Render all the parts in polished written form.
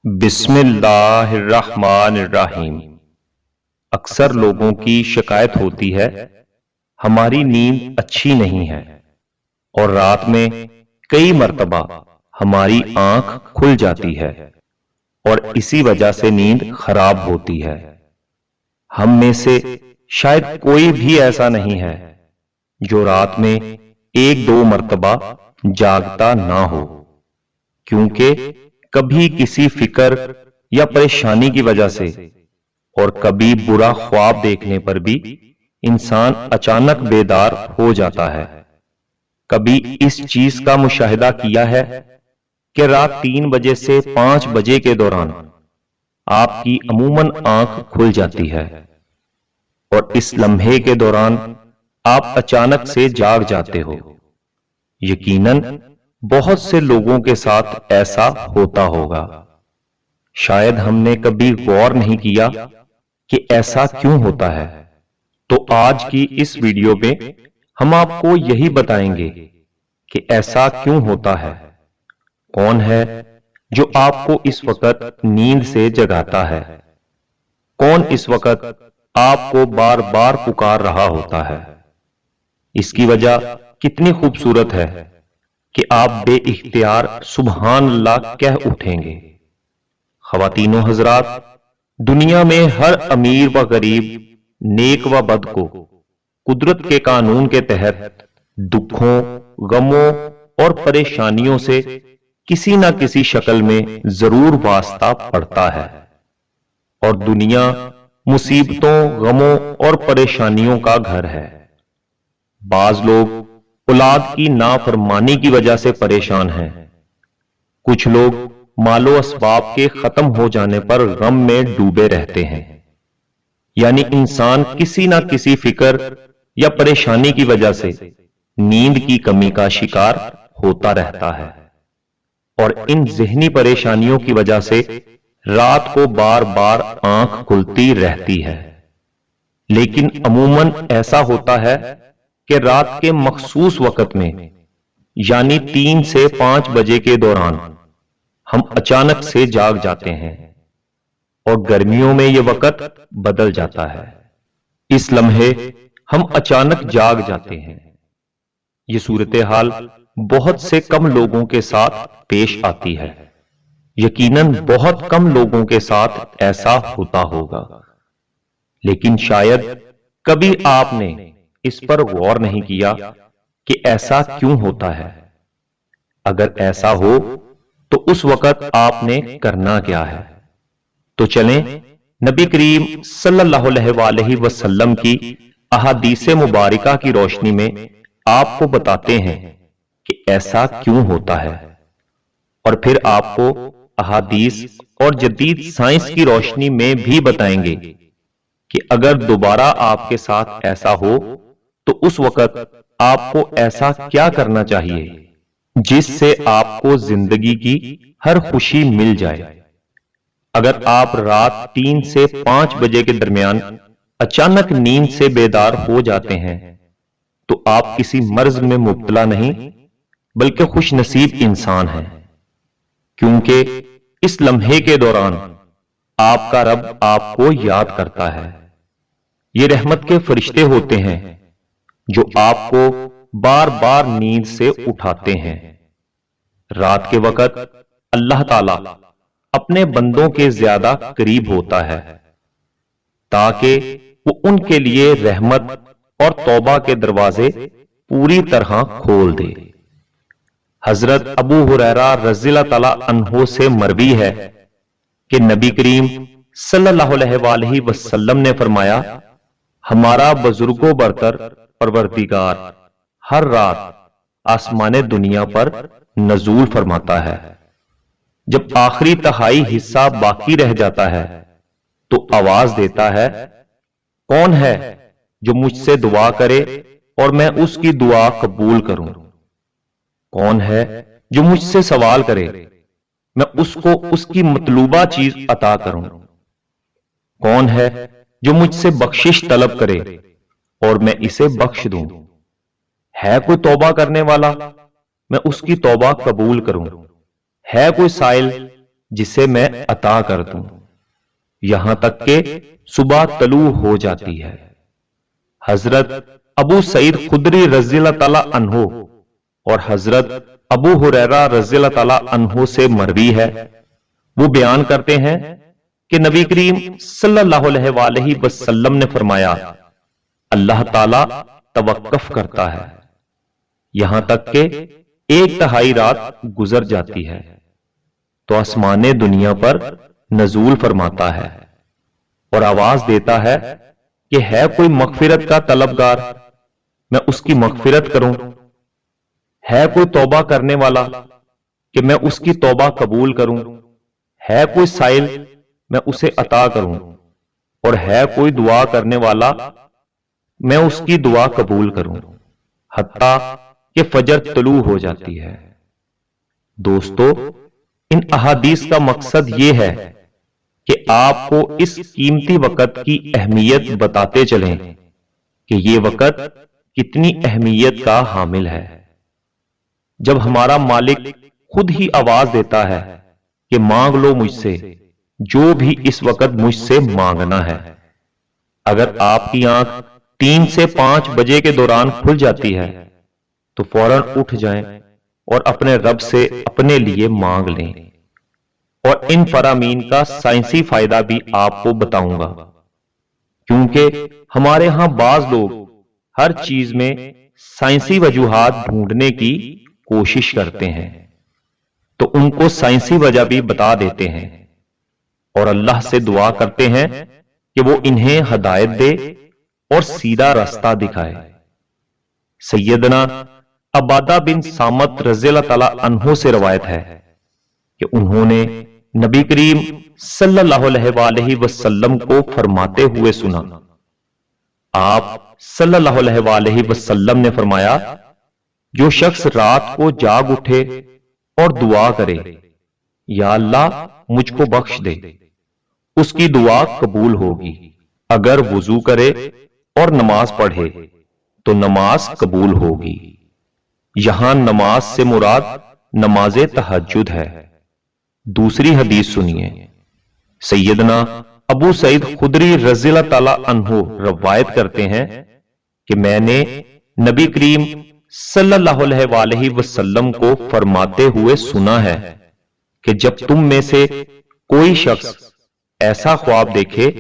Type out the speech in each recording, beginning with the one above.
بسم اللہ الرحمن الرحیم۔ اکثر لوگوں کی شکایت ہوتی ہے ہماری نیند اچھی نہیں ہے، اور رات میں کئی مرتبہ ہماری آنکھ کھل جاتی ہے اور اسی وجہ سے نیند خراب ہوتی ہے۔ ہم میں سے شاید کوئی بھی ایسا نہیں ہے جو رات میں ایک دو مرتبہ جاگتا نہ ہو، کیونکہ کبھی کسی فکر یا پریشانی کی وجہ سے اور کبھی برا خواب دیکھنے پر بھی انسان اچانک بیدار ہو جاتا ہے۔ کبھی اس چیز کا مشاہدہ کیا ہے کہ رات 3 بجے سے 5 بجے کے دوران آپ کی عموماً آنکھ کھل جاتی ہے، اور اس لمحے کے دوران آپ اچانک سے جاگ جاتے ہو۔ یقیناً بہت سے لوگوں کے ساتھ ایسا ہوتا ہوگا۔ شاید ہم نے کبھی غور نہیں کیا کہ ایسا کیوں ہوتا ہے، تو آج کی اس ویڈیو میں ہم آپ کو یہی بتائیں گے کہ ایسا کیوں ہوتا ہے، کون ہے جو آپ کو اس وقت نیند سے جگاتا ہے، کون اس وقت آپ کو بار بار پکار رہا ہوتا ہے۔ اس کی وجہ کتنی خوبصورت ہے کہ آپ بے اختیار سبحان اللہ کہہ اٹھیں گے۔ خواتین و حضرات، دنیا میں ہر امیر و غریب، نیک و بد کو قدرت کے قانون کے تحت دکھوں، غموں اور پریشانیوں سے کسی نہ کسی شکل میں ضرور واسطہ پڑتا ہے، اور دنیا مصیبتوں، غموں اور پریشانیوں کا گھر ہے۔ بعض لوگ اولاد کی نافرمانی کی وجہ سے پریشان ہیں، کچھ لوگ مال و اسباب کے ختم ہو جانے پر غم میں ڈوبے رہتے ہیں۔ یعنی انسان کسی نہ کسی فکر یا پریشانی کی وجہ سے نیند کی کمی کا شکار ہوتا رہتا ہے، اور ان ذہنی پریشانیوں کی وجہ سے رات کو بار بار آنکھ کھلتی رہتی ہے۔ لیکن عموماً ایسا ہوتا ہے کہ رات کے مخصوص وقت میں، یعنی 3 سے 5 بجے کے دوران ہم اچانک سے جاگ جاتے ہیں، اور گرمیوں میں یہ وقت بدل جاتا ہے۔ اس لمحے ہم اچانک جاگ جاتے ہیں۔ یہ صورتحال بہت سے کم لوگوں کے ساتھ پیش آتی ہے۔ یقیناً بہت کم لوگوں کے ساتھ ایسا ہوتا ہوگا، لیکن شاید کبھی آپ نے اس پر غور نہیں کیا کہ ایسا کیوں ہوتا ہے۔ اگر ایسا ہو تو اس وقت آپ نے کرنا کیا ہے؟ تو چلیں نبی کریم صلی اللہ علیہ وآلہ وسلم کی احادیث مبارکہ کی روشنی میں آپ کو بتاتے ہیں کہ ایسا کیوں ہوتا ہے، اور پھر آپ کو احادیث اور جدید سائنس کی روشنی میں بھی بتائیں گے کہ اگر دوبارہ آپ کے ساتھ ایسا ہو تو اس وقت آپ کو ایسا کیا کرنا چاہیے جس سے آپ کو زندگی کی ہر خوشی مل جائے۔ اگر آپ رات 3 سے 5 بجے کے درمیان اچانک نیند سے بیدار ہو جاتے ہیں تو آپ کسی مرض میں مبتلا نہیں بلکہ خوش نصیب انسان ہیں، کیونکہ اس لمحے کے دوران آپ کا رب آپ کو یاد کرتا ہے۔ یہ رحمت کے فرشتے ہوتے ہیں جو آپ کو بار بار نیند سے اٹھاتے ہیں۔ رات کے وقت اللہ تعالی اپنے بندوں کے زیادہ قریب ہوتا ہے تاکہ وہ ان کے لیے رحمت اور توبہ کے دروازے پوری طرح کھول دے۔ حضرت ابو ہریرہ رضی اللہ تعالی عنہ سے مروی ہے کہ نبی کریم صلی اللہ علیہ وآلہ وسلم نے فرمایا، ہمارا بزرگ و برتر پروردگار ہر رات آسمان دنیا پر نزول فرماتا ہے۔ جب آخری تہائی حصہ باقی رہ جاتا ہے تو آواز دیتا ہے، کون ہے جو مجھ سے دعا کرے اور میں اس کی دعا قبول کروں؟ کون ہے جو مجھ سے سوال کرے میں اس کو اس کی مطلوبہ چیز عطا کروں؟ کون ہے جو مجھ سے بخشش طلب کرے اور میں اسے بخش دوں؟ ہے کوئی توبہ کرنے والا، میں اس کی توبہ قبول کروں؟ ہے کوئی سائل جسے میں عطا کر دوں، یہاں تک کہ صبح طلوع ہو جاتی ہے۔ حضرت ابو سعید خدری رضی اللہ تعالی عنہ اور حضرت ابو ہریرہ رضی اللہ تعالی عنہ سے مروی ہے، وہ بیان کرتے ہیں کہ نبی کریم صلی اللہ علیہ وآلہ وسلم نے فرمایا، اللہ تعالی توقف کرتا ہے یہاں تک کہ 1/3 رات گزر جاتی ہے تو آسمان دنیا پر نزول فرماتا ہے اور آواز دیتا ہے کہ ہے کوئی مغفرت کا طلبگار، میں اس کی مغفرت کروں، ہے کوئی توبہ کرنے والا کہ میں اس کی توبہ قبول کروں، ہے کوئی سائل میں اسے عطا کروں، اور ہے کوئی دعا کرنے والا میں اس کی دعا قبول کروں، حتیٰ کہ فجر طلوع ہو جاتی ہے۔ دوستو، ان احادیث کا مقصد یہ ہے کہ آپ کو اس قیمتی وقت کی اہمیت بتاتے چلیں کہ یہ وقت کتنی اہمیت کا حامل ہے۔ جب ہمارا مالک خود ہی آواز دیتا ہے کہ مانگ لو مجھ سے جو بھی اس وقت مجھ سے مانگنا ہے، اگر آپ کی آنکھ 3 سے 5 بجے کے دوران کھل جاتی ہے تو فوراً اٹھ جائیں اور اپنے رب سے اپنے لیے مانگ لیں۔ اور ان فرامین کا سائنسی فائدہ بھی آپ کو بتاؤں گا، کیونکہ ہمارے ہاں بعض لوگ ہر چیز میں سائنسی وجوہات ڈھونڈنے کی کوشش کرتے ہیں، تو ان کو سائنسی وجہ بھی بتا دیتے ہیں اور اللہ سے دعا کرتے ہیں کہ وہ انہیں ہدایت دے اور سیدھا راستہ دکھائے۔ سیدنا عبادہ بن صامت رضی اللہ تعالی عنہ سے روایت ہے کہ انہوں نے نبی کریم صلی اللہ علیہ وآلہ وسلم کو فرماتے ہوئے سنا۔ آپ صلی اللہ علیہ وآلہ وسلم نے فرمایا، جو شخص رات کو جاگ اٹھے اور دعا کرے، یا اللہ مجھ کو بخش دے، اس کی دعا قبول ہوگی۔ اگر وضو کرے اور نماز پڑھے تو نماز قبول ہوگی۔ یہاں نماز سے مراد نماز تہجد ہے۔ دوسری حدیث سنیے، سیدنا ابو سعید خدری رضی اللہ تعالی عنہ روایت کرتے ہیں کہ میں نے نبی کریم صلی اللہ علیہ وآلہ وسلم کو فرماتے ہوئے سنا ہے کہ جب تم میں سے کوئی شخص ایسا خواب دیکھے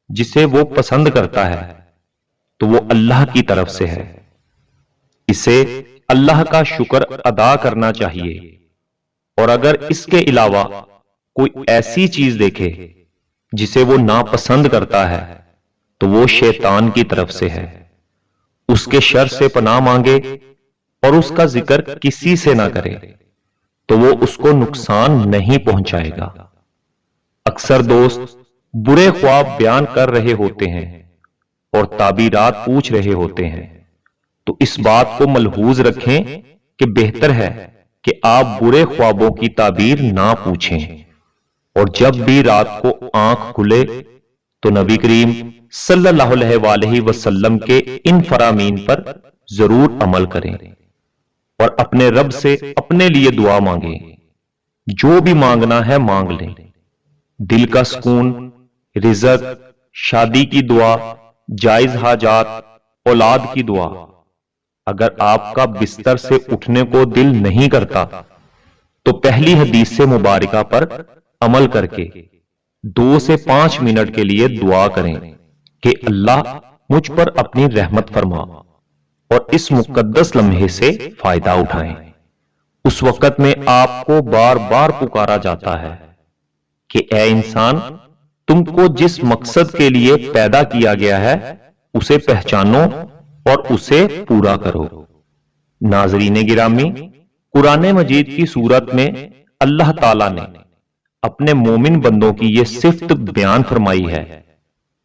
جسے وہ پسند کرتا ہے تو وہ اللہ کی طرف سے ہے، اسے اللہ کا شکر ادا کرنا چاہیے، اور اگر اس کے علاوہ کوئی ایسی چیز دیکھے جسے وہ ناپسند کرتا ہے تو وہ شیطان کی طرف سے ہے، اس کے شر سے پناہ مانگے اور اس کا ذکر کسی سے نہ کرے تو وہ اس کو نقصان نہیں پہنچائے گا۔ اکثر دوست برے خواب بیان کر رہے ہوتے ہیں اور تعبیرات پوچھ رہے ہوتے ہیں، تو اس بات کو ملحوظ رکھیں کہ بہتر ہے کہ آپ برے خوابوں کی تعبیر نہ پوچھیں، اور جب بھی رات کو آنکھ کھلے تو نبی کریم صلی اللہ علیہ وآلہ وسلم کے ان فرامین پر ضرور عمل کریں اور اپنے رب سے اپنے لیے دعا مانگیں۔ جو بھی مانگنا ہے مانگ لیں، دل کا سکون، رزق، شادی کی دعا، جائز حاجات، اولاد کی دعا۔ اگر آپ کا بستر سے اٹھنے کو دل نہیں کرتا تو پہلی حدیث سے مبارکہ پر عمل کر کے 2 سے 5 منٹ کے لیے دعا کریں کہ اللہ مجھ پر اپنی رحمت فرما، اور اس مقدس لمحے سے فائدہ اٹھائیں۔ اس وقت میں آپ کو بار بار پکارا جاتا ہے کہ اے انسان، تم کو جس مقصد کے لیے پیدا کیا گیا ہے اسے پہچانو اور اسے پورا کرو۔ ناظرین گرامی، قرآن مجید کی صورت میں اللہ تعالیٰ نے اپنے مومن بندوں کی یہ صفت بیان فرمائی ہے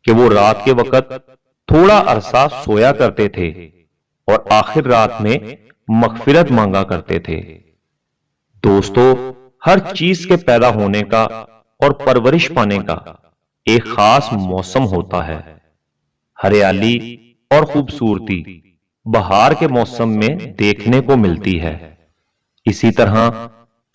کہ وہ رات کے وقت تھوڑا عرصہ سویا کرتے تھے اور آخر رات میں مغفرت مانگا کرتے تھے۔ دوستو، ہر چیز کے پیدا ہونے کا اور پرورش پانے کا ایک خاص موسم ہوتا ہے۔ ہریالی اور خوبصورتی بہار کے موسم میں دیکھنے کو ملتی ہے، اسی طرح